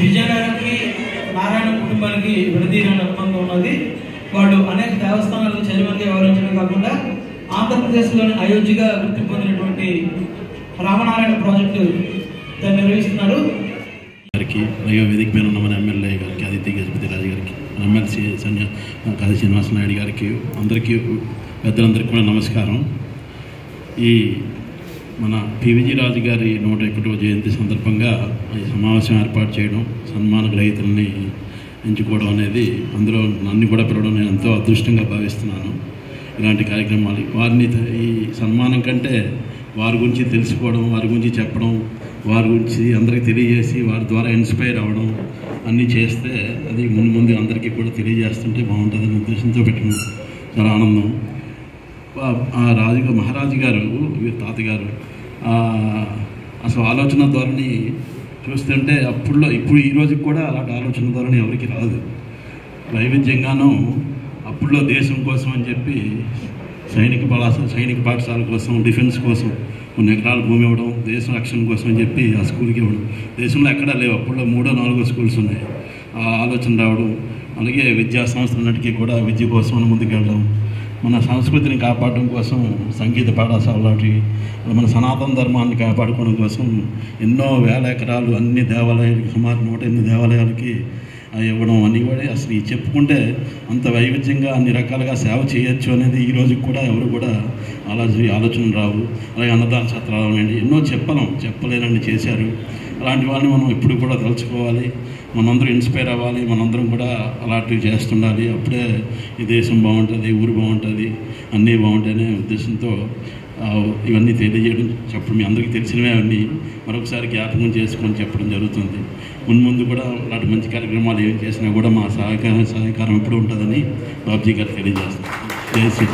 విజయనగరానికి నారాయణ కుటుంబానికి విడదీయని అనుబంధం ఉన్నది. వాళ్ళు అనేక దేవస్థానాలకు చైర్మన్గా వ్యవహరించడం కాకుండా ఆంధ్రప్రదేశ్లోని అయోధ్యగా గుర్తింపు పొందినటువంటి రామనారాయణ ప్రాజెక్టు దాన్ని నిర్వహిస్తున్నారు. గారికి అలాగే వేదిక మీద ఉన్న మన ఎమ్మెల్యే గారికి ఆదిత్య గజపతి రాజు గారికి, ఎమ్మెల్సీ కాళీ శ్రీనివాస నాయుడు గారికి, అందరికీ పెద్దలందరికీ కూడా నమస్కారం. ఈ మన పివిజి రాజు గారి 101వ జయంతి సందర్భంగా ఈ సమావేశం ఏర్పాటు చేయడం, సన్మాన గ్రహీతల్ని ఎంచుకోవడం అనేది, అందులో నన్ను కూడా పిలవడం నేను ఎంతో అదృష్టంగా భావిస్తున్నాను. ఇలాంటి కార్యక్రమాలు వారిని ఈ సన్మానం కంటే వారి గురించి తెలుసుకోవడం, వారి గురించి చెప్పడం, వారి గురించి అందరికీ తెలియజేసి వారి ద్వారా ఇన్స్పైర్ అవ్వడం అన్నీ చేస్తే అది ముందు అందరికీ కూడా తెలియజేస్తుంటే బాగుంటుందనే ఉద్దేశంతో పెట్టిన చాలా ఆనందం. ఆ మహారాజు గారు తాతగారు అసలు ఆలోచన ధోరణి చూస్తుంటే ఇప్పుడు ఈ రోజుకి కూడా అలాంటి ఆలోచన ధోరణి ఎవరికి రాదు. వైవిధ్యంగానూ అప్పుడులో దేశం కోసం అని చెప్పి సైనిక పాఠశాల కోసం, డిఫెన్స్ కోసం కొన్ని ఎకరాల భూమి ఇవ్వడం, దేశ రక్షణ కోసం అని చెప్పి ఆ స్కూల్కి ఇవ్వడం. దేశంలో ఎక్కడా లేవు, అప్పుడులో 3 or 4 స్కూల్స్ ఉన్నాయి. ఆ ఆలోచన రావడం, అలాగే విద్యా సంస్థలన్నిటికీ కూడా విద్య కోసం ముందుకెళ్ళడం, మన సంస్కృతిని కాపాడడం కోసం సంగీత పాఠశాల లాంటి, మన సనాతన ధర్మాన్ని కాపాడుకోవడం కోసం ఎన్నో వేల ఎకరాలు అన్ని దేవాలయాలకి, సుమారు 108 దేవాలయాలకి ఇవ్వడం అన్నీ కూడా అసలు చెప్పుకుంటే అంత వైవిధ్యంగా అన్ని రకాలుగా సేవ చేయొచ్చు అనేది ఈ రోజుకి కూడా ఎవరు కూడా ఆలోచన రావు. అలాగే అన్నదాన సత్రాలు అనేది ఎన్నో చెప్పలేనని చేశారు. అలాంటి వాళ్ళని మనం ఎప్పుడు కూడా తలుచుకోవాలి, మనందరం ఇన్స్పైర్ అవ్వాలి, మనందరం కూడా అలాంటివి చేస్తుండాలి. అప్పుడే ఈ దేశం బాగుంటుంది, ఊరు బాగుంటుంది, అన్నీ బాగుంటాయనే ఉద్దేశంతో ఇవన్నీ తెలియజేయడం, చెప్పడం, మీ అందరికీ తెలిసినవే అవన్నీ మరొకసారి జ్ఞాపకం చేసుకొని చెప్పడం జరుగుతుంది. ముందు కూడా అలాంటి మంచి కార్యక్రమాలు ఏం చేసినా కూడా మా సహకారం ఎప్పుడు ఉంటుందని బాబుజీ గారు తెలియజేస్తారు. జై శ్రీ.